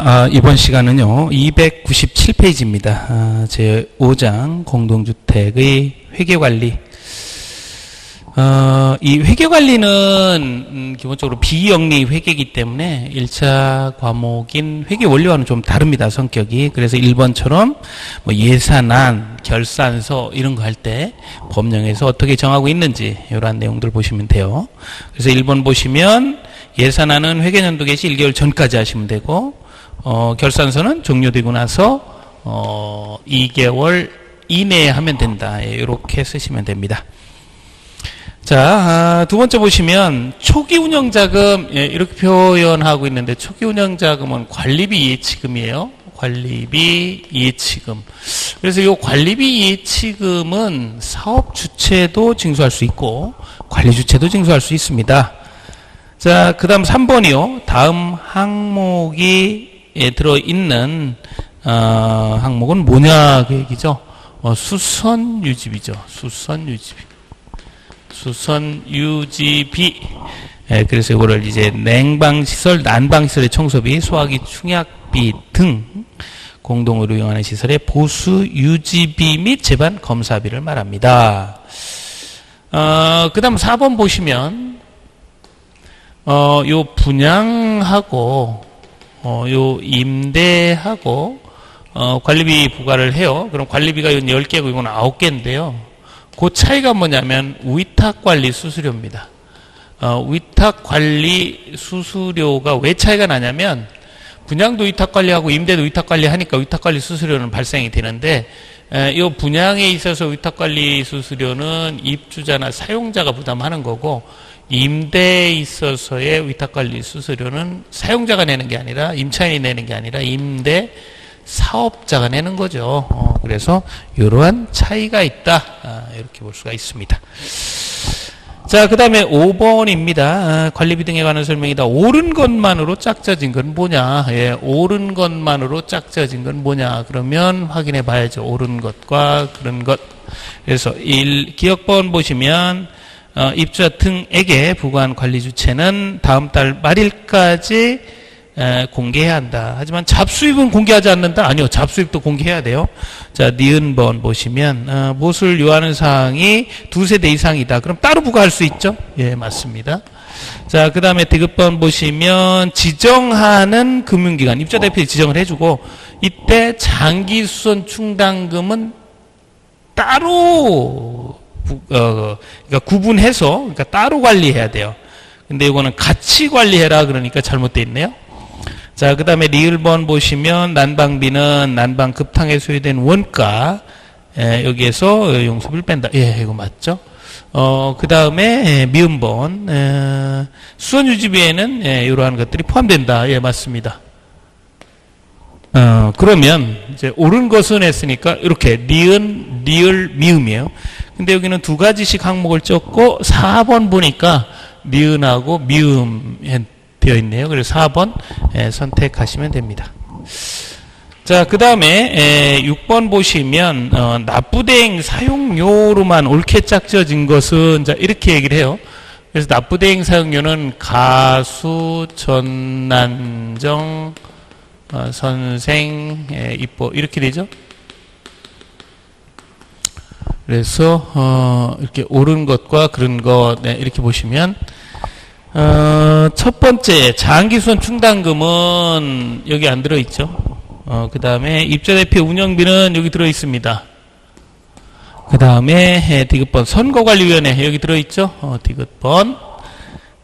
자, 이번 시간은요, 297페이지입니다. 제 5장 공동주택의 회계관리. 이 회계관리는 기본적으로 비영리 회계이기 때문에 1차 과목인 회계원리와는 좀 다릅니다, 성격이. 그래서 1번처럼 뭐 예산안, 결산서 이런 거 할 때 법령에서 어떻게 정하고 있는지 이러한 내용들 보시면 돼요. 그래서 1번 보시면 예산안은 회계연도 개시 1개월 전까지 하시면 되고, 결산서는 종료되고 나서 2개월 이내에 하면 된다. 이렇게 쓰시면 됩니다. 자, 두 번째 보시면 초기 운영 자금, 이렇게 표현하고 있는데, 초기 운영 자금은 관리비 예치금이에요. 관리비 예치금. 그래서 이 관리비 예치금은 사업 주체도 징수할 수 있고 관리 주체도 징수할 수 있습니다. 자, 그 다음 3번이요. 다음 항목이 들어있는 항목은 뭐냐 그 얘기죠. 수선유지비죠. 수선유지비. 그래서 이거를 이제 냉방시설, 난방시설의 청소비, 소화기 충약비 등 공동으로 이용하는 시설의 보수 유지비 및 제반 검사비를 말합니다. 그 다음 4번 보시면 요 분양하고 요 임대하고 관리비 부과를 해요. 그럼 관리비가 10개고 이건 9개인데요. 그 차이가 뭐냐면 위탁관리 수수료입니다. 위탁관리 수수료가 왜 차이가 나냐면 분양도 위탁관리하고 임대도 위탁관리하니까 위탁관리 수수료는 발생이 되는데, 이 분양에 있어서 위탁관리 수수료는 입주자나 사용자가 부담하는 거고, 임대에 있어서의 위탁관리 수수료는 사용자가 내는 게 아니라, 임차인이 내는 게 아니라 임대 사업자가 내는 거죠. 그래서 이러한 차이가 있다. 이렇게 볼 수가 있습니다. 자, 그 다음에 5번입니다. 관리비 등에 관한 설명이다. 옳은 것만으로 짝져진 건 뭐냐? 옳은 것만으로 짝져진 건 뭐냐? 그러면 확인해 봐야죠. 옳은 것과 그런 것. 그래서 기억번 보시면 입주자 등에게 부과한 관리 주체는 다음 달 말일까지 공개해야 한다. 하지만 잡수입은 공개하지 않는다? 아니요. 잡수입도 공개해야 돼요. 자, 니은번 보시면 무엇을 요하는 사항이 2세대 이상이다. 그럼 따로 부과할 수 있죠? 예, 맞습니다. 자, 그 다음에 디귿번 보시면 지정하는 금융기관, 입주자 대표에 지정을 해주고, 이때 장기수선 충당금은 따로 그러니까 구분해서, 그러니까 따로 관리해야 돼요. 근데 이거는 같이 관리해라 그러니까 잘못되어 있네요. 자, 그 다음에 리을번 보시면 난방비는 난방 급탕에 소요된 원가, 여기에서 용수비를 뺀다. 예, 이거 맞죠? 그 다음에 미음번, 수선유지비에는 이러한 것들이 포함된다. 예, 맞습니다. 그러면 이제 옳은 것은 했으니까 이렇게 니은, 리을, 미음이에요. 근데 여기는 두 가지씩 항목을 썼고 4번 보니까 니은하고 미음 되어 있네요. 그래서 4번 선택하시면 됩니다. 자, 그 다음에 6번 보시면 납부대행 사용료로만 옳게 짝져진 것은 자 이렇게 얘기를 해요. 그래서 납부대행 사용료는 가수, 전난정, 선생, 입보 이렇게 되죠. 그래서 이렇게 옳은 것과 그런 것 이렇게 보시면 첫 번째 장기수선 충당금은 여기 안 들어있죠. 그 다음에 입주자대표 운영비는 여기 들어있습니다. 그 다음에 디귿번 선거관리위원회 여기 들어있죠. 디귿번.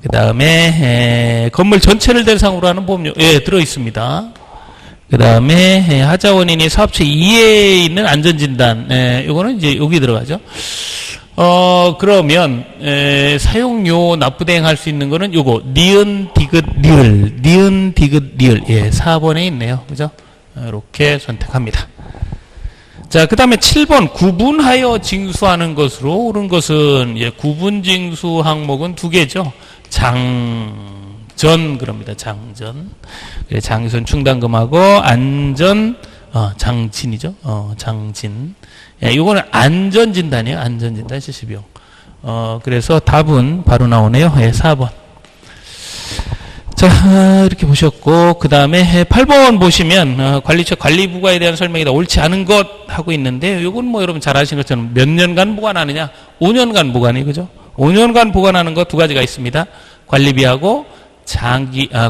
그 다음에 건물 전체를 대상으로 하는 보험료 예 들어있습니다. 그 다음에 하자원인이 사업체 이외에 있는 안전진단 요거는 이제 여기 들어가죠. 그러면 사용료 납부대행 할 수 있는 거는 요거 니은 디귿 리을 니은 디귿 리을 예 4번에 있네요. 그죠? 이렇게 선택합니다. 자, 그 다음에 7번 구분하여 징수하는 것으로 옳은 것은 예, 구분 징수 항목은 두 개죠. 장전 그럽니다. 장전. 그래, 장기수선 충당금하고 안전 장진이죠. 장진. 예, 이거는 안전진단이에요. 안전진단 실시비용. 그래서 답은 바로 나오네요. 예, 4번. 자, 이렇게 보셨고, 그 다음에 8번 보시면, 관리처 관리 부과에 대한 설명이다. 옳지 않은 것 하고 있는데, 요건 뭐 여러분 잘 아시는 것처럼 몇 년간 보관하느냐? 5년간 보관이, 그죠? 5년간 보관하는 것 두 가지가 있습니다. 관리비하고,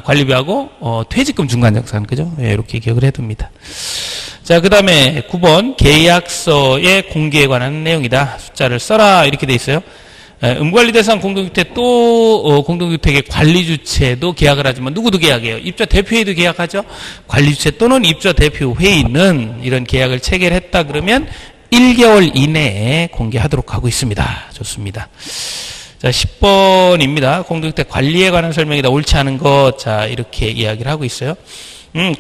관리비하고, 퇴직금 중간정산, 그죠? 예, 이렇게 기억을 해둡니다. 자, 그 다음에 9번, 계약서의 공개에 관한 내용이다. 숫자를 써라. 이렇게 돼 있어요. 음관리 대상 공동주택 또 공동주택의 관리주체도 계약을 하지만 누구도 계약해요? 입주자 대표회의도 계약하죠. 관리주체 또는 입주자 대표회의는 이런 계약을 체결했다 그러면 1개월 이내에 공개하도록 하고 있습니다. 좋습니다. 자, 10번입니다. 공동주택 관리에 관한 설명이다. 옳지 않은 것. 자, 이렇게 이야기를 하고 있어요.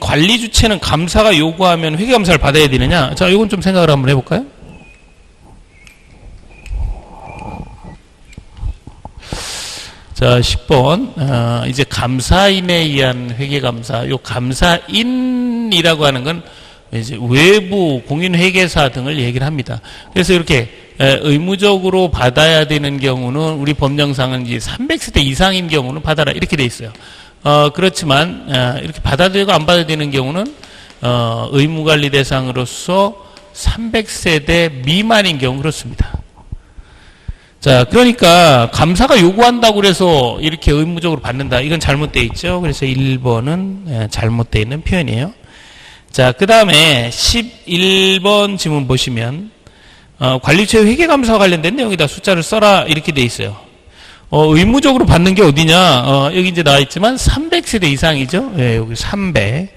관리주체는 감사가 요구하면 회계감사를 받아야 되느냐? 자, 이건 좀 생각을 한번 해볼까요? 자, 10번. 이제 감사인에 의한 회계감사. 요 감사인이라고 하는 건 이제 외부 공인회계사 등을 얘기를 합니다. 그래서 이렇게 의무적으로 받아야 되는 경우는 우리 법령상은 이제 300세대 이상인 경우는 받아라. 이렇게 돼 있어요. 그렇지만, 이렇게 받아야 되고 안 받아야 되는 경우는, 의무관리 대상으로서 300세대 미만인 경우 그렇습니다. 자, 그러니까 감사가 요구한다고 그래서 이렇게 의무적으로 받는다. 이건 잘못되어 있죠. 그래서 1번은 잘못되어 있는 표현이에요. 자, 그 다음에 11번 지문 보시면 관리처 회계감사와 관련된 내용이다. 숫자를 써라. 이렇게 돼 있어요. 의무적으로 받는 게 어디냐? 여기 이제 나와 있지만 300세대 이상이죠. 예, 여기 300.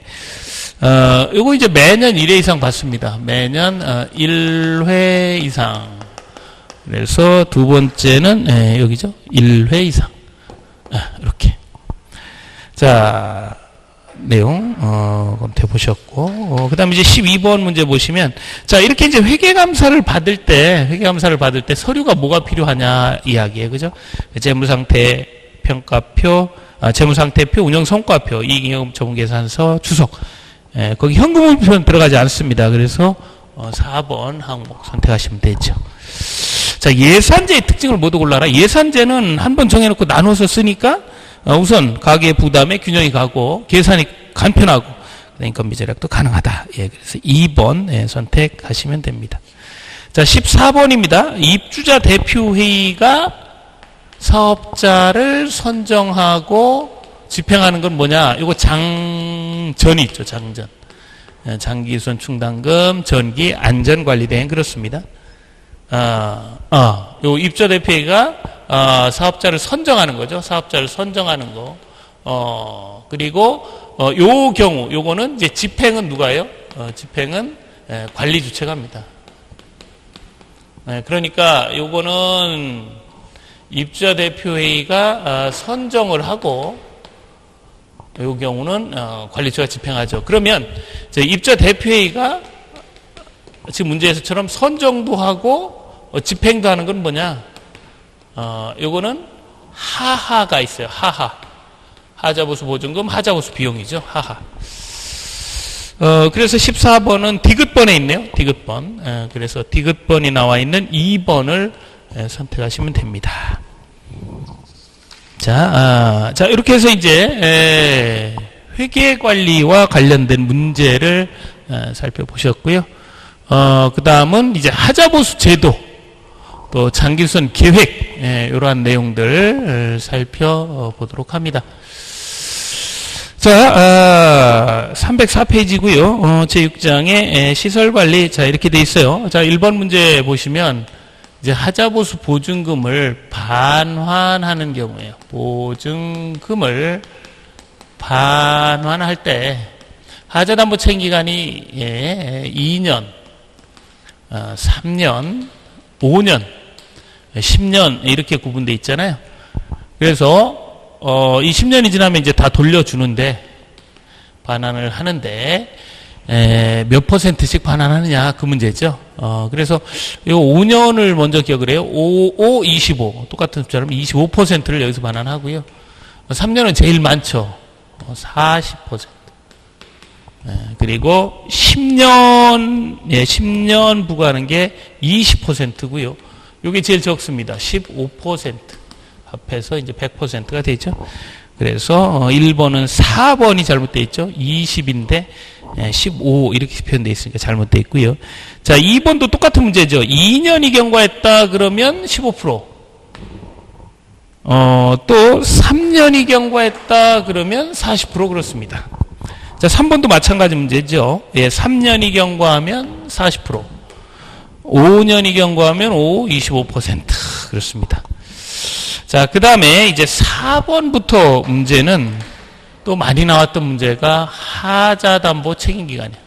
요거 이제 매년 1회 이상 받습니다. 매년 1회 이상. 그래서 두 번째는 여기죠. 1회 이상. 이렇게. 자, 내용 검토해 보셨고, 그다음에 이제 12번 문제 보시면, 자, 이렇게 이제 회계감사를 받을 때 서류가 뭐가 필요하냐 이야기예요, 그죠? 재무상태 평가표, 재무상태표, 운영성과표, 이익잉여금 처분계산서, 주석. 거기 현금흐름표는 들어가지 않습니다. 그래서 4번 항목 선택하시면 되죠. 자, 예산제의 특징을 모두 골라라. 예산제는 한 번 정해놓고 나눠서 쓰니까 우선 가계 부담에 균형이 가고 계산이 간편하고 인건비 절약도 가능하다. 예, 그래서 2번 선택하시면 됩니다. 자, 14번입니다. 입주자 대표회의가 사업자를 선정하고 집행하는 건 뭐냐? 이거 장전이 있죠. 장전. 장기손 충당금, 전기, 안전관리대행 그렇습니다. 요 입주자 대표회의가 사업자를 선정하는 거죠. 사업자를 선정하는 거. 그리고 요 경우 요거는 이제 집행은 누가요? 집행은 관리 주체가 합니다. 그러니까 요거는 입주자 대표회의가 선정을 하고 요 경우는 관리처가 집행하죠. 그러면 입주자 대표회의가 지금 문제에서처럼 선정도 하고 집행도 하는 건 뭐냐? 요거는 하하가 있어요. 하하. 하자보수 보증금, 하자보수 비용이죠. 하하. 그래서 14번은 디귿번에 있네요. 디귿번. 그래서 디귿번이 나와 있는 2번을 선택하시면 됩니다. 자, 이렇게 해서 이제 회계관리와 관련된 문제를 살펴보셨고요. 그 다음은 이제 하자보수 제도, 또 장기선 계획, 이러한 내용들 살펴보도록 합니다. 자, 304페이지고요. 제6장에 시설관리, 자, 이렇게 돼 있어요. 자, 1번 문제 보시면, 이제 하자보수 보증금을 반환하는 경우에요. 보증금을 반환할 때, 하자담보 책임기간이 2년, 3년, 5년, 10년 이렇게 구분되어 있잖아요. 그래서 이 10년이 지나면 이제 다 돌려주는데 반환을 하는데 몇 퍼센트씩 반환하느냐 그 문제죠. 그래서 이 5년을 먼저 기억을 해요. 5, 25 똑같은 숫자라면 25%를 여기서 반환하고요. 3년은 제일 많죠. 40%. 그리고 10년 부과하는 게 20%고요. 이게 제일 적습니다. 15% 합해서 이제 100%가 되죠. 그래서 1번은 4번이 잘못되어 있죠. 20인데 15 이렇게 표현되어 있으니까 잘못되어 있고요. 자, 2번도 똑같은 문제죠. 2년이 경과했다 그러면 15%. 또 3년이 경과했다 그러면 40% 그렇습니다. 자, 3번도 마찬가지 문제죠. 예, 3년이 경과하면 40%. 5년이 경과하면 25% 그렇습니다. 자, 그 다음에 이제 4번부터 문제는 또 많이 나왔던 문제가 하자담보 책임기간이에요.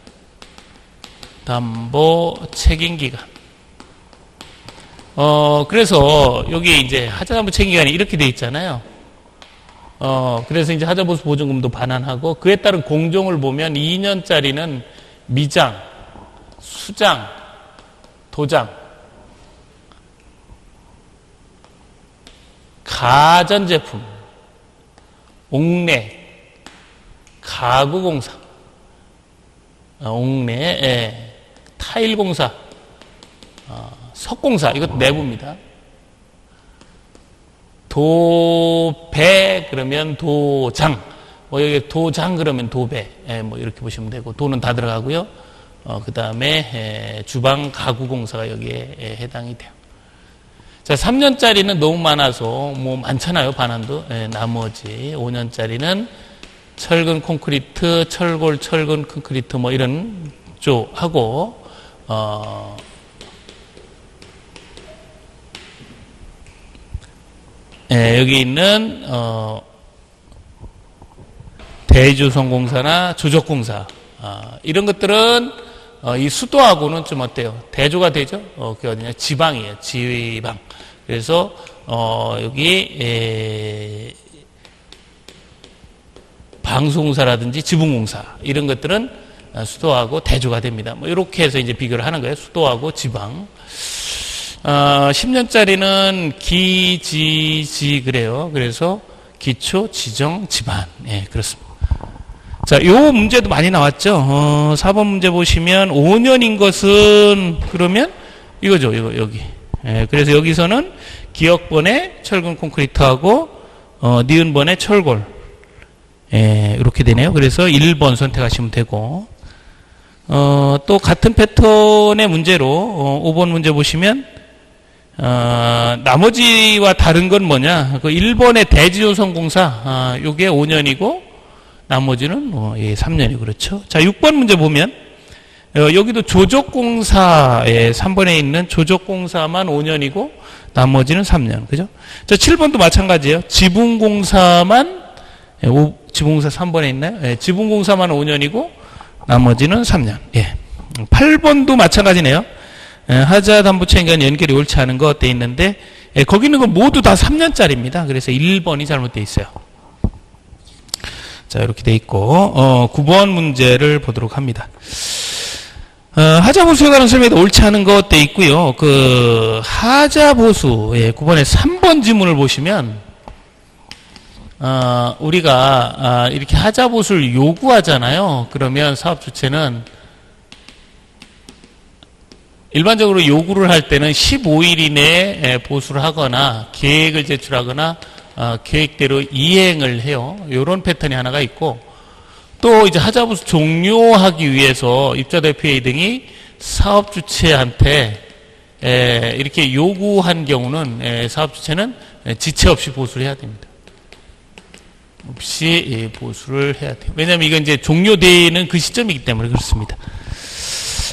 담보 책임기간. 그래서 여기 이제 하자담보 책임기간이 이렇게 돼 있잖아요. 그래서 이제 하자보수 보증금도 반환하고 그에 따른 공정을 보면 2년짜리는 미장, 수장, 도장, 가전제품, 옥내, 가구공사, 옥내, 예, 타일공사, 석공사, 이것도 내부입니다. 도배 그러면 도장, 뭐 여기 도장 그러면 도배, 예, 뭐 이렇게 보시면 되고 도는 다 들어가고요. 그 다음에 주방 가구공사가 여기에 해당이 돼요. 자, 3년짜리는 너무 많아서 뭐 많잖아요, 반환도. 예, 나머지 5년짜리는 철근 콘크리트, 철골 철근 콘크리트 뭐 이런 쪽 하고 예, 여기 있는 대주성공사나 조적공사 이런 것들은 이 수도하고는 좀 어때요? 대조가 되죠? 그게 어디냐? 지방이에요. 지방. 그래서 여기 방송사라든지 지붕공사 이런 것들은 수도하고 대조가 됩니다. 뭐 이렇게 해서 이제 비교를 하는 거예요. 수도하고 지방. 10년짜리는 기지지 그래요. 그래서 기초, 지정, 지방. 예, 그렇습니다. 자, 요 문제도 많이 나왔죠. 4번 문제 보시면 5년인 것은 그러면 이거죠. 이거 여기. 예, 그래서 여기서는 기역번에 철근 콘크리트하고 니은번에 철골. 예, 이렇게 되네요. 그래서 1번 선택하시면 되고 또 같은 패턴의 문제로 5번 문제 보시면 나머지와 다른 건 뭐냐? 그 1번의 대지조선공사 요게 5년이고 나머지는 3년이 그렇죠. 자, 6번 문제 보면 여기도 조적공사에 3번에 있는 조적공사만 5년이고 나머지는 3년. 그죠? 자, 7번도 마찬가지예요. 지붕공사만 지붕공사 3번에 있나요? 예, 지붕공사만 5년이고 나머지는 3년. 예. 8번도 마찬가지네요. 예, 하자담보책임기간 연결이 옳지 않은 것 돼 있는데 예, 거기 있는 건 모두 다 3년짜리입니다. 그래서 1번이 잘못되어 있어요. 자, 이렇게 돼 있고 9번 문제를 보도록 합니다. 하자보수에 관한 설명도 옳지 않은 것 돼 있고요. 그 하자보수 9번에 3번 지문을 보시면 우리가 이렇게 하자보수를 요구하잖아요. 그러면 사업주체는 일반적으로 요구를 할 때는 15일 이내에 보수를 하거나 계획을 제출하거나 계획대로 이행을 해요. 이런 패턴이 하나가 있고 또 이제 하자보수 종료하기 위해서 입자대표회의 등이 사업주체한테 이렇게 요구한 경우는 사업주체는 지체 없이 보수를 해야 됩니다. 없이 보수를 해야 돼요. 왜냐하면 이건 이제 종료되는 그 시점이기 때문에 그렇습니다.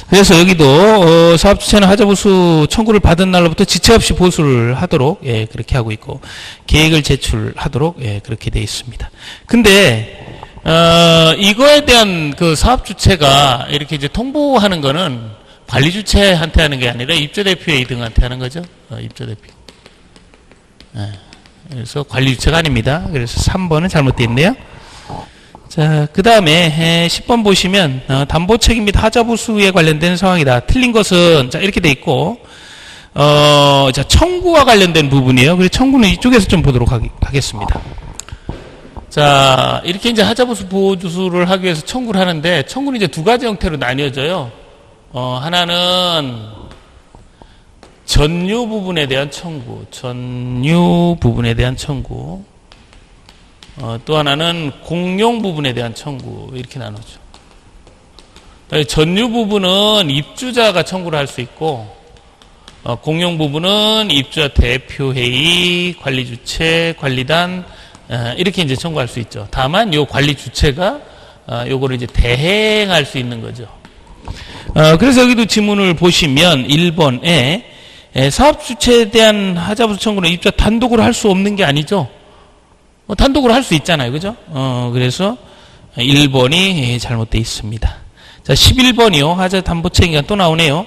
그래서 여기도 사업주체는 하자보수 청구를 받은 날로부터 지체 없이 보수를 하도록 그렇게 하고 있고 계획을 제출하도록 그렇게 되어 있습니다. 근데 이거에 대한 그 사업주체가 이렇게 이제 통보하는 거는 관리주체한테 하는 게 아니라 입주대표회의 등한테 하는 거죠. 입주대표. 그래서 관리주체가 아닙니다. 그래서 3번은 잘못되어 있네요. 자, 그 다음에 10번 보시면 담보책임 및 하자보수에 관련된 상황이다. 틀린 것은 자 이렇게 돼 있고 자 청구와 관련된 부분이에요. 그래서 청구는 이쪽에서 좀 보도록 하겠습니다. 자, 이렇게 이제 하자보수 보조수를 하기 위해서 청구를 하는데 청구는 이제 두 가지 형태로 나뉘어져요. 하나는 전유 부분에 대한 청구, 전유 부분에 대한 청구. 또 하나는 공용 부분에 대한 청구 이렇게 나누죠. 전유 부분은 입주자가 청구를 할 수 있고 공용 부분은 입주자 대표회의, 관리주체, 관리단 이렇게 이제 청구할 수 있죠. 다만 요 관리주체가 요거를 이제 대행할 수 있는 거죠. 그래서 여기도 지문을 보시면 1번에 사업주체에 대한 하자부수 청구는 입주자 단독으로 할 수 없는 게 아니죠. 단독으로 할 수 있잖아요. 그죠? 그래서 1번이 잘못되어 있습니다. 자, 11번이요. 하자 담보책임기간 또 나오네요.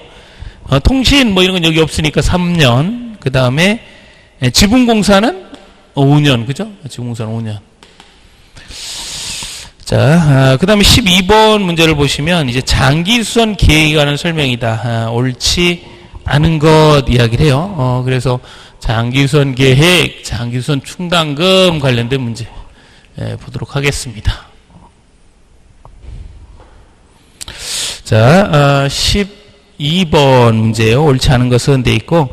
통신 뭐 이런 건 여기 없으니까 3년. 그 다음에 지분공사는 5년. 그죠? 지분공사는 5년. 자, 그 다음에 12번 문제를 보시면 이제 장기수선 계획에 관한 설명이다. 옳지 않은 것 이야기를 해요. 그래서 장기수선 계획, 장기수선 충당금 관련된 문제 보도록 하겠습니다. 자, 12번 문제요. 옳지 않은 것은 돼 있고,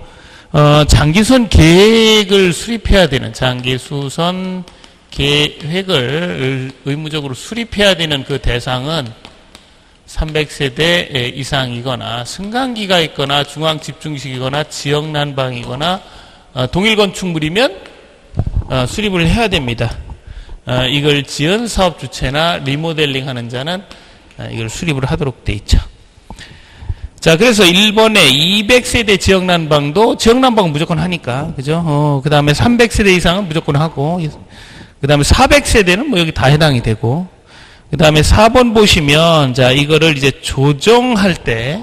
장기수선 계획을 수립해야 되는, 장기수선 계획을 의무적으로 수립해야 되는 그 대상은 300세대 이상이거나 승강기가 있거나 중앙집중식이거나 지역난방이거나 동일건축물이면 수립을 해야 됩니다. 이걸 지은 사업주체나 리모델링 하는 자는 이걸 수립을 하도록 돼 있죠. 자, 그래서 1번에 200세대 지역난방도 지역난방은 무조건 하니까, 그죠? 그 다음에 300세대 이상은 무조건 하고, 그 다음에 400세대는 뭐 여기 다 해당이 되고, 그 다음에 4번 보시면, 자, 이거를 이제 조정할 때,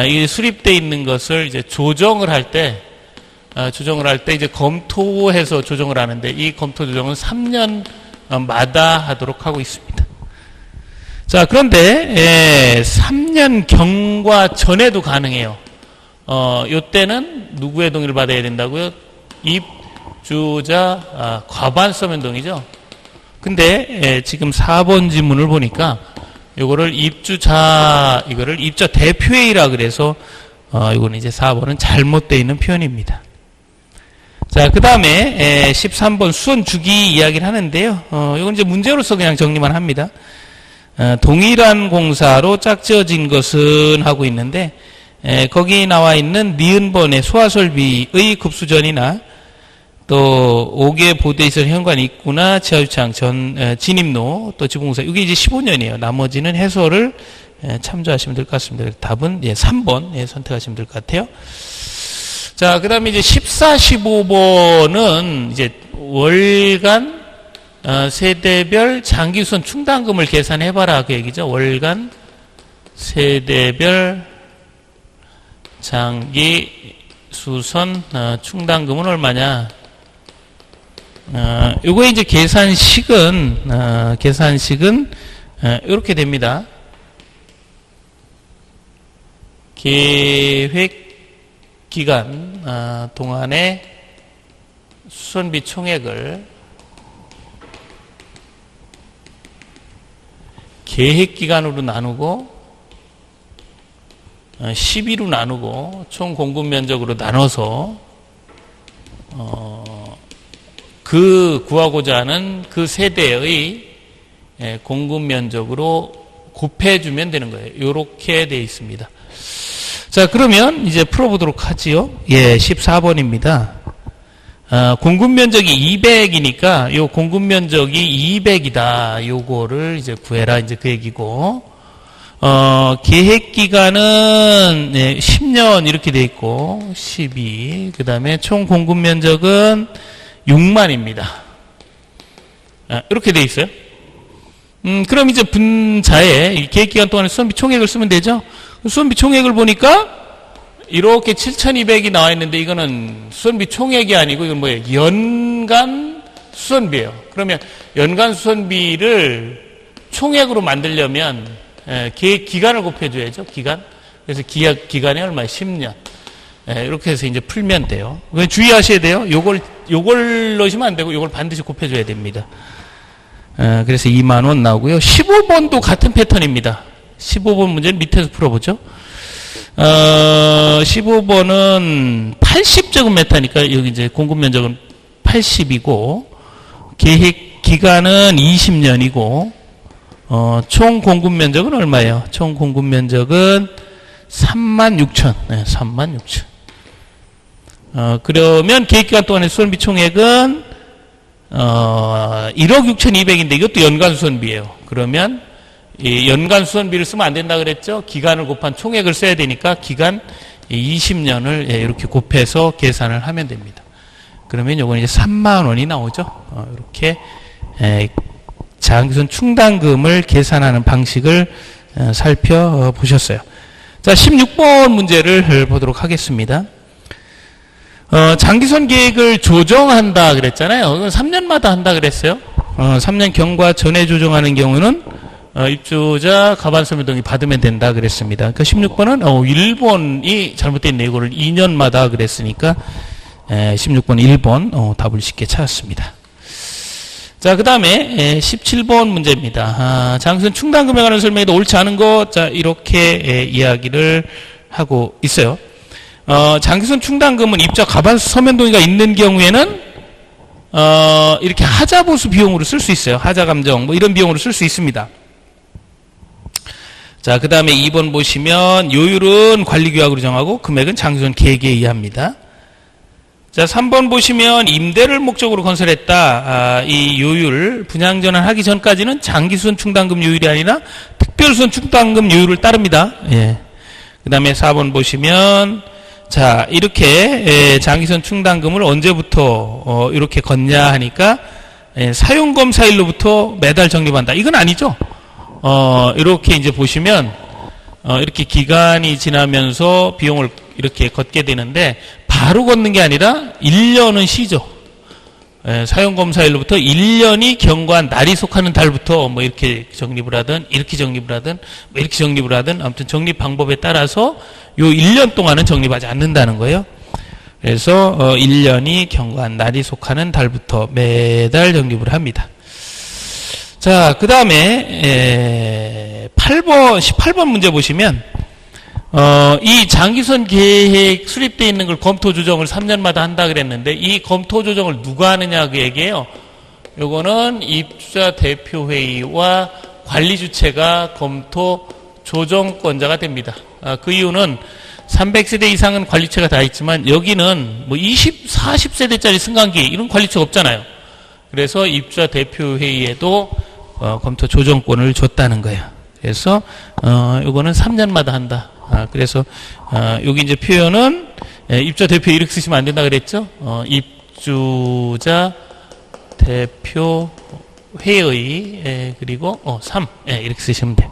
이 수립되어 있는 것을 이제 조정을 할 때 이제 검토해서 조정을 하는데, 이 검토 조정은 3년마다 하도록 하고 있습니다. 자, 그런데 3년 경과 전에도 가능해요. 요때는 누구의 동의를 받아야 된다고요? 입주자 과반 서면동의죠. 근데 지금 4번 지문을 보니까 이거를 입주자 대표회의라 그래서 이거는 이제 4번은 잘못되어 있는 표현입니다. 자, 그 다음에 13번 수선 주기 이야기를 하는데요. 이건 이제 문제로서 그냥 정리만 합니다. 동일한 공사로 짝지어진 것은 하고 있는데, 거기 나와 있는 니은번의 소화설비의 급수전이나 또 5개 보도에 있을 현관 입구나 지하주차장 진입로 또 지붕공사 이게 이제 15년이에요. 나머지는 해설을 참조하시면 될 것 같습니다. 답은 3번 선택하시면 될 것 같아요. 자, 그 다음에 이제 14, 15번은 이제 월간 세대별 장기수선 충당금을 계산해봐라 그 얘기죠. 월간 세대별 장기수선 충당금은 얼마냐? 요거의 이제 계산식은 이렇게 됩니다. 계획 기간 동안의 수선비 총액을 계획기간으로 나누고 12로 나누고 총 공급 면적으로 나눠서 그 구하고자 하는 그 세대의 공급 면적으로 곱해주면 되는 거예요. 이렇게 되어 있습니다. 자, 그러면 이제 풀어보도록 하지요. 14번입니다. 공급 면적이 200이니까 요 공급 면적이 200이다. 요거를 이제 구해라. 이제 그 얘기고, 계획 기간은 10년 이렇게 돼 있고, 12. 그 다음에 총 공급 면적은 6만입니다. 이렇게 돼 있어요. 그럼 이제 분자에 계획 기간 동안에 수선비 총액을 쓰면 되죠. 수선비 총액을 보니까 이렇게 7,200이 나와 있는데 이거는 수선비 총액이 아니고 이건 뭐예요? 연간 수선비예요. 그러면 연간 수선비를 총액으로 만들려면 계획 기간을 곱해줘야죠. 기간. 그래서 기간이 얼마예요? 10년. 이렇게 해서 이제 풀면 돼요. 주의하셔야 돼요. 요걸 넣으시면 안 되고 요걸 반드시 곱해줘야 됩니다. 그래서 2만 원 나오고요. 15번도 같은 패턴입니다. 15번 문제는 밑에서 풀어보죠. 15번은 80제곱미터니까 여기 이제 공급 면적은 80이고 계획 기간은 20년이고, 총 공급 면적은 얼마예요? 총 공급 면적은 36,000. 네, 36,000. 그러면 계획기간 동안의 수선비 총액은 1억 6,200인데 이것도 연간 수선비예요. 그러면 이 연간 수선비를 쓰면 안 된다 그랬죠? 기간을 곱한 총액을 써야 되니까 기간 20년을 이렇게 곱해서 계산을 하면 됩니다. 그러면 요건 이제 3만 원이 나오죠. 이렇게 장기선 충당금을 계산하는 방식을 살펴보셨어요. 자, 16번 문제를 보도록 하겠습니다. 장기선 계획을 조정한다 그랬잖아요. 이건 3년마다 한다 그랬어요. 3년 경과 전에 조정하는 경우는 입주자 가반수면 동의 받으면 된다 그랬습니다. 그러니까 16번은 1번이 잘못된 내고를 2년마다 그랬으니까 16번 1번 답을 쉽게 찾았습니다. 자, 그 다음에 17번 문제입니다. 장기선 충당금에 관한 설명에도 옳지 않은 것, 자, 이렇게 이야기를 하고 있어요. 장기선 충당금은 입주자 가반수 서면 동의가 있는 경우에는 이렇게 하자보수 비용으로 쓸 수 있어요. 하자감정 뭐 이런 비용으로 쓸 수 있습니다. 자, 그 다음에 2번 보시면 요율은 관리규약으로 정하고 금액은 장기선 계획에 의합니다. 자, 3번 보시면 임대를 목적으로 건설했다. 이 요율 분양전환하기 전까지는 장기수선 충당금 요율이 아니라 특별수선 충당금 요율을 따릅니다. 예. 그 다음에 4번 보시면 자, 이렇게 장기선 충당금을 언제부터 이렇게 걷냐 하니까 사용검사일로부터 매달 적립한다. 이건 아니죠. 이렇게 이제 보시면 이렇게 기간이 지나면서 비용을 이렇게 걷게 되는데 바로 걷는 게 아니라 1년은 쉬죠. 사용검사일로부터 1년이 경과한 날이 속하는 달부터 뭐 이렇게 적립을 하든 이렇게 적립을 하든 뭐 이렇게 적립을 하든 아무튼 적립 방법에 따라서 요 1년 동안은 적립하지 않는다는 거예요. 그래서 1년이 경과한 날이 속하는 달부터 매달 적립을 합니다. 자, 그 다음에 18번 문제 보시면 이 장기선 계획 수립되어 있는 걸 검토 조정을 3년마다 한다 그랬는데 이 검토 조정을 누가 하느냐 그 얘기예요. 요거는 입주자 대표회의와 관리 주체가 검토 조정권자가 됩니다. 그 이유는 300세대 이상은 관리체가 다 있지만 여기는 뭐 40세대짜리 승강기 이런 관리체가 없잖아요. 그래서 입주자 대표회의에도 검토 조정권을 줬다는 거예요. 그래서 요거는 3년마다 한다. 그래서 여기 이제 표현은 입주자 대표 이렇게 쓰시면 안 된다 그랬죠. 입주자 대표 회의 그리고 3 이렇게 쓰시면 돼요.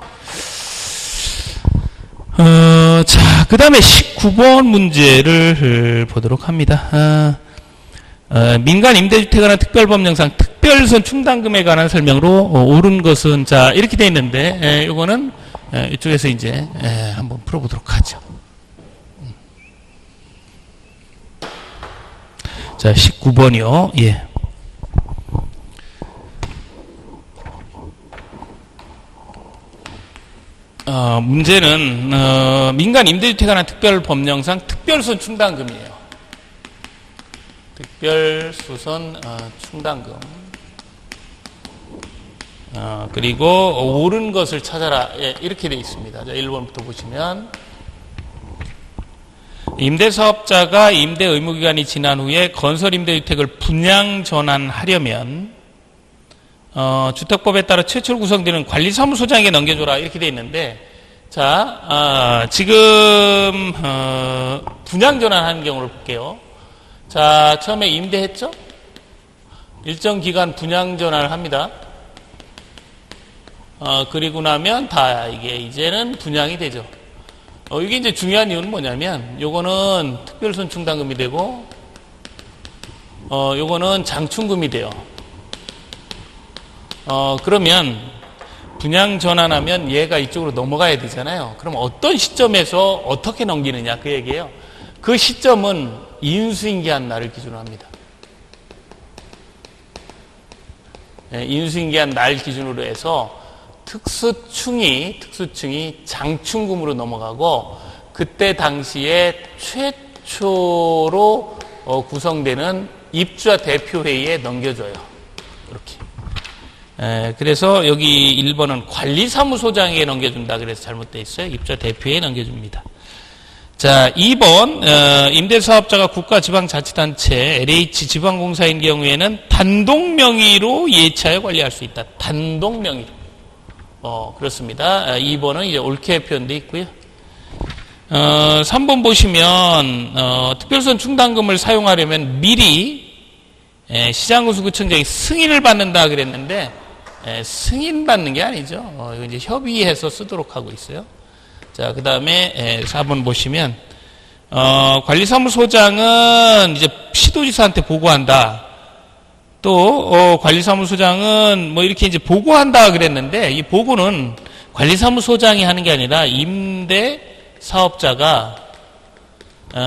자, 그 다음에 19번 문제를 보도록 합니다. 민간 임대주택에 관한 특별법령상 특별선 충당금에 관한 설명으로 옳은 것은 자 이렇게 되어 있는데 이거는 이쪽에서 이제 한번 풀어보도록 하죠. 자, 19번이요. 예. 문제는 민간 임대주택에 관한 특별법령상 특별선 충당금이에요. 특별수선 충당금. 그리고 옳은 것을 찾아라. 예, 이렇게 되어 있습니다. 자, 1번부터 보시면 임대사업자가 임대 의무기간이 지난 후에 건설임대주택을 분양 전환하려면 주택법에 따라 최초로 구성되는 관리사무소장에게 넘겨줘라. 이렇게 되어 있는데 자, 지금 분양 전환하는 경우를 볼게요. 자, 처음에 임대했죠? 일정 기간 분양 전환을 합니다. 그리고 나면 다 이게 이제는 분양이 되죠. 이게 이제 중요한 이유는 뭐냐면 요거는 특별선 충당금이 되고 요거는 장충금이 돼요. 그러면 분양 전환하면 얘가 이쪽으로 넘어가야 되잖아요. 그럼 어떤 시점에서 어떻게 넘기느냐 그 얘기예요. 그 시점은 인수인계한 날을 기준으로 합니다. 인수인계한 날 기준으로 해서 특수충이 장충금으로 넘어가고 그때 당시에 최초로 구성되는 입주자 대표회의에 넘겨줘요. 이렇게. 그래서 여기 1번은 관리사무소장에게 넘겨준다. 그래서 잘못되어 있어요. 입주자 대표에 넘겨줍니다. 자, 2번, 임대사업자가 국가지방자치단체, LH 지방공사인 경우에는 단독 명의로 예차에 관리할 수 있다. 단독 명의로. 그렇습니다. 2번은 이제 옳게 표현되어 있고요. 3번 보시면, 특별선 충당금을 사용하려면 미리 시장군수구청장이 승인을 받는다 그랬는데, 승인 받는 게 아니죠. 이거 이제 협의해서 쓰도록 하고 있어요. 자, 그 다음에 4번 보시면 관리사무소장은 이제 시도지사한테 보고한다. 또 관리사무소장은 뭐 이렇게 이제 보고한다 그랬는데 이 보고는 관리사무소장이 하는 게 아니라 임대사업자가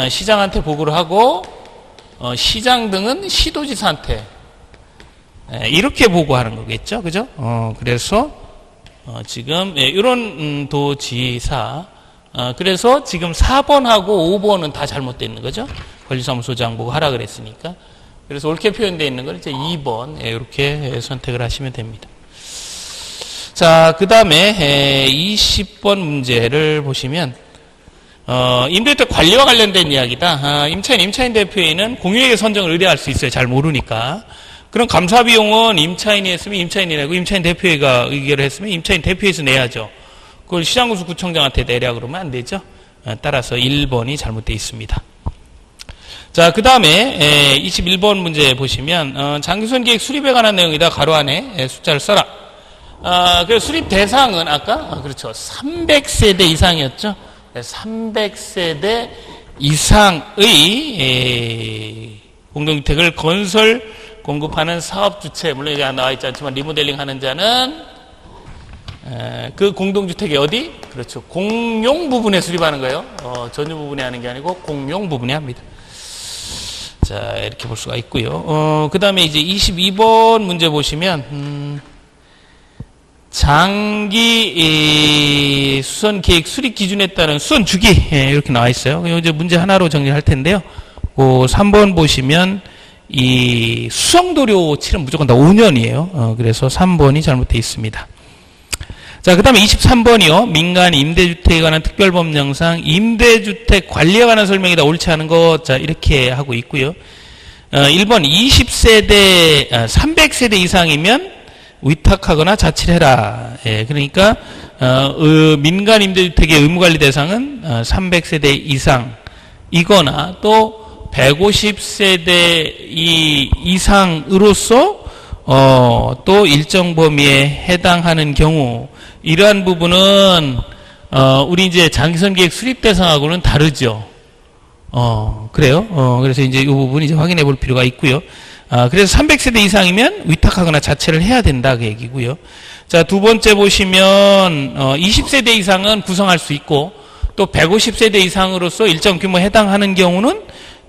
시장한테 보고를 하고 시장 등은 시도지사한테 이렇게 보고하는 거겠죠, 그죠? 그래서 지금 이런 도지사 그래서 지금 4번하고 5번은 다 잘못되어 있는 거죠. 관리사무소장 보고 하라 그랬으니까. 그래서 옳게 표현되어 있는 건 이제 2번 이렇게 선택을 하시면 됩니다. 자, 그 다음에 20번 문제를 보시면 임대주택 관리와 관련된 이야기다. 임차인 대표에는 공유에게 선정을 의뢰할 수 있어요. 잘 모르니까. 그럼 감사 비용은 임차인이 했으면 임차인이 내고 임차인 대표회가 의결을 했으면 임차인 대표회에서 내야죠. 그걸 시장군수 구청장한테 내라 그러면 안 되죠. 따라서 1번이 잘못되어 있습니다. 자, 그 다음에 21번 문제 보시면 장기선 계획 수립에 관한 내용이다. 가로 안에 숫자를 써라. 그래서 수립 대상은 아까 그렇죠. 300세대 이상이었죠. 300세대 이상의 공동주택을 건설 공급하는 사업 주체, 물론 여기 나와 있지 않지만 리모델링 하는 자는 그 공동주택이 어디? 그렇죠. 공용 부분에 수립하는 거예요. 전유 부분에 하는 게 아니고 공용 부분에 합니다. 자, 이렇게 볼 수가 있고요. 그 다음에 이제 22번 문제 보시면 장기 수선 계획 수립 기준에 따른 수선 주기 이렇게 나와 있어요. 이제 문제 하나로 정리할 텐데요. 3번 보시면 이 수성도료 칠은 무조건 다 5년이에요. 그래서 3번이 잘못되어 있습니다. 자, 그 다음에 23번이요. 민간 임대주택에 관한 특별법령상 임대주택 관리에 관한 설명이다. 옳지 않은 것. 자, 이렇게 하고 있고요. 1번 20세대, 300세대 이상이면 위탁하거나 자치해라. 예, 그러니까, 민간 임대주택의 의무관리 대상은 300세대 이상이거나 또 150세대 이상으로서 또 일정 범위에 해당하는 경우 이러한 부분은 우리 이제 장기선 계획 수립 대상하고는 다르죠. 그래요. 그래서 이제 이 부분 이제 확인해 볼 필요가 있고요. 그래서 300세대 이상이면 위탁하거나 자체를 해야 된다 그 얘기고요. 자, 두 번째 보시면 20세대 이상은 구성할 수 있고 또 150세대 이상으로서 일정 규모에 해당하는 경우는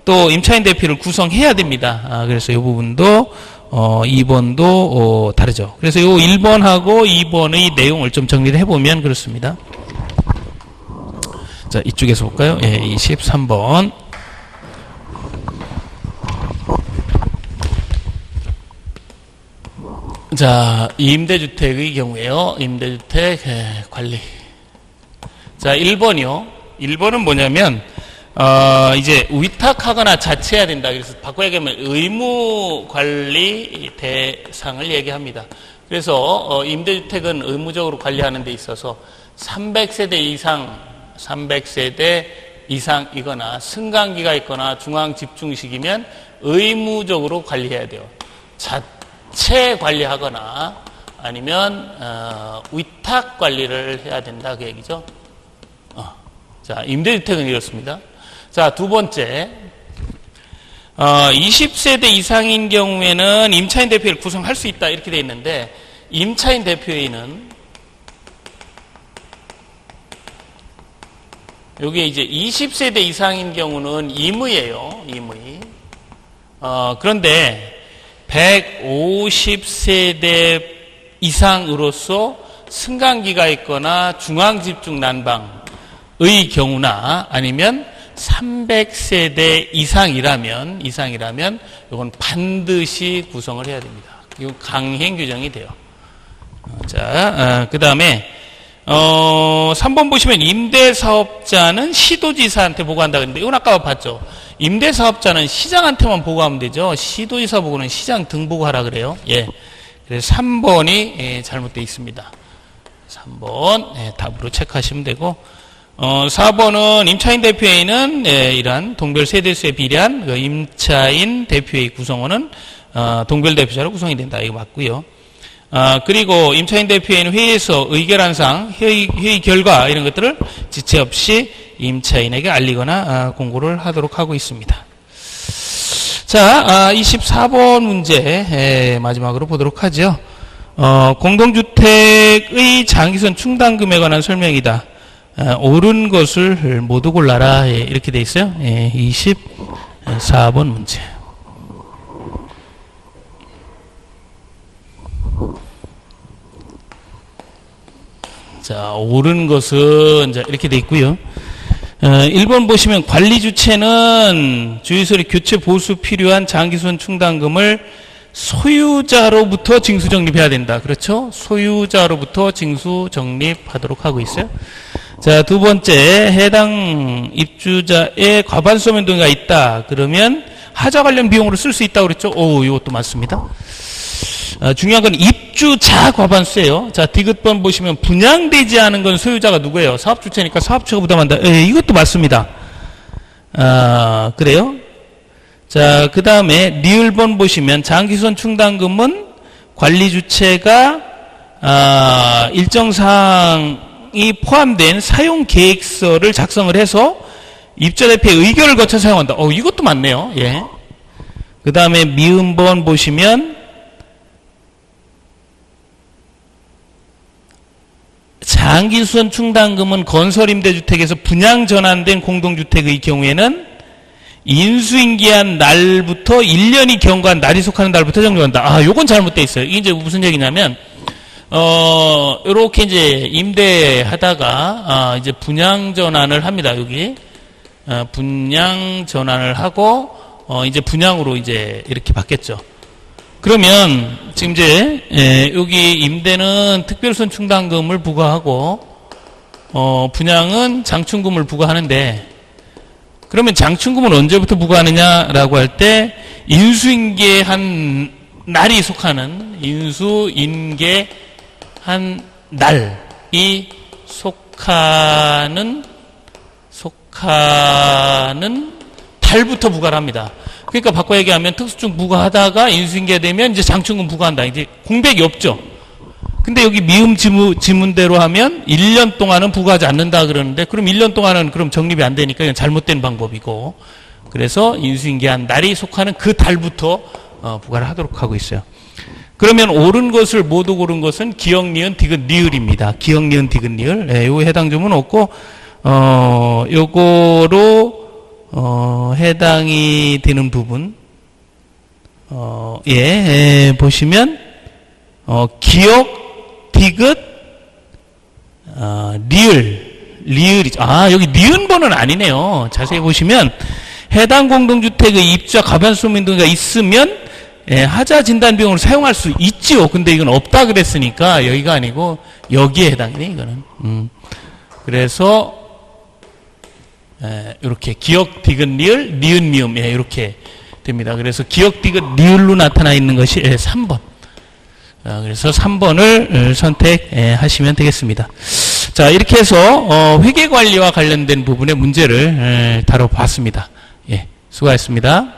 또 임차인 대표를 구성해야 됩니다. 그래서 이 부분도 2번도 다르죠. 그래서 이 1번하고 2번의 내용을 좀 정리를 해보면 그렇습니다. 자, 이쪽에서 볼까요? 예, 23번. 자, 임대주택의 경우에요. 임대주택 관리. 자, 1번이요. 1번은 뭐냐면 이제 위탁하거나 자체해야 된다. 그래서 바꿔 얘기하면 의무관리 대상을 얘기합니다. 그래서 임대주택은 의무적으로 관리하는 데 있어서 300세대 이상이거나 승강기가 있거나 중앙집중식이면 의무적으로 관리해야 돼요. 자체 관리하거나 아니면 위탁 관리를 해야 된다 그 얘기죠. 자, 임대주택은 이렇습니다. 자, 두 번째 20세대 이상인 경우에는 임차인 대표를 구성할 수 있다 이렇게 되어 있는데 임차인 대표회의는 여기에 이제 20세대 이상인 경우는 임의예요. 임의. 그런데 150세대 이상으로서 승강기가 있거나 중앙집중 난방의 경우나 아니면 300세대 이상이라면 이건 반드시 구성을 해야 됩니다. 이건 강행 규정이 돼요. 자, 그 다음에 3번 보시면 임대사업자는 시도지사한테 보고한다 그랬는데 이건 아까 봤죠. 임대사업자는 시장한테만 보고하면 되죠. 시도지사 보고는 시장 등보고하라 그래요. 예. 그래서 3번이 잘못되어 있습니다. 3번 답으로 체크하시면 되고 4번은 임차인 대표회의는 이러한 동별 세대수에 비례한 그 임차인 대표회의 구성원은 동별 대표자로 구성이 된다. 이거 맞고요. 그리고 임차인 대표회의는 회의에서 의결한 사항, 회의 결과 이런 것들을 지체 없이 임차인에게 알리거나 공고를 하도록 하고 있습니다. 자, 24번 문제 마지막으로 보도록 하죠. 공동주택의 장기선 충당금에 관한 설명이다. 옳은 것을 모두 골라라. 이렇게 돼 있어요. 24번 문제. 자, 옳은 것은 이렇게 돼 있고요. 1번 보시면 관리 주체는 주유소의 교체 보수 필요한 장기선 충당금을 소유자로부터 징수 적립해야 된다. 그렇죠? 소유자로부터 징수 적립하도록 하고 있어요. 자, 두 번째, 해당 입주자의 과반수 면도가 있다. 그러면 하자 관련 비용으로 쓸 수 있다고 그랬죠? 이것도 맞습니다. 중요한 건 입주자 과반수예요. 자, 디귿번 보시면 분양되지 않은 건 소유자가 누구예요? 사업주체니까 사업주가 부담한다. 이것도 맞습니다. 그래요? 자, 그 다음에 리을번 보시면 장기선 충당금은 관리주체가 일정 사항이 포함된 사용계획서를 작성을 해서 입주자 대표의 의결을 거쳐 사용한다. 이것도 맞네요. 예. 그 다음에 미음번 보시면 장기수선 충당금은 건설임대주택에서 분양 전환된 공동주택의 경우에는 인수인계한 날부터 1년이 경과한 날이 속하는 날부터 적용한다. 요건 잘못되어 있어요. 이게 이제 무슨 얘기냐면, 요렇게 이제 임대하다가, 이제 분양 전환을 합니다. 여기. 분양 전환을 하고, 이제 분양으로 이제 이렇게 바뀌었죠. 그러면 지금 이제 여기 임대는 특별선 충당금을 부과하고 분양은 장충금을 부과하는데 그러면 장충금은 언제부터 부과하느냐라고 할 때 인수인계한 날이 속하는 인수인계한 날이 속하는 달부터 부과를 합니다. 그러니까 바꿔 얘기하면 특수증 부과하다가 인수인계되면 이제 장충금 부과한다. 이제 공백이 없죠. 근데 여기 미음 지문대로 하면 1년 동안은 부과하지 않는다 그러는데 그럼 1년 동안은 그럼 적립이 안 되니까 이건 잘못된 방법이고 그래서 인수인계한 날이 속하는 그 달부터 부과를 하도록 하고 있어요. 그러면 옳은 것을 모두 고른 것은 기역, 니은, 디귿, 리을입니다. 기역, 니은, 디귿, 리을. 요 해당 점은 없고 요거로 해당이 되는 부분, 보시면, 기역, 디귿, 리을이죠. 여기 니은번은 아니네요. 자세히 보시면, 해당 공동주택의 입주자 과반수 민도가 있으면, 하자 진단 비용을 사용할 수 있죠. 근데 이건 없다 그랬으니까, 여기가 아니고, 여기에 해당이네, 이거는. 그래서, 이렇게 기역, 디귿, 리을, 니은, 미음 이렇게 됩니다. 그래서 기역, 디귿, 리을로 나타나 있는 것이 3번. 그래서 3번을 선택하시면 되겠습니다. 자, 이렇게 해서 회계관리와 관련된 부분의 문제를 다뤄봤습니다. 수고하셨습니다.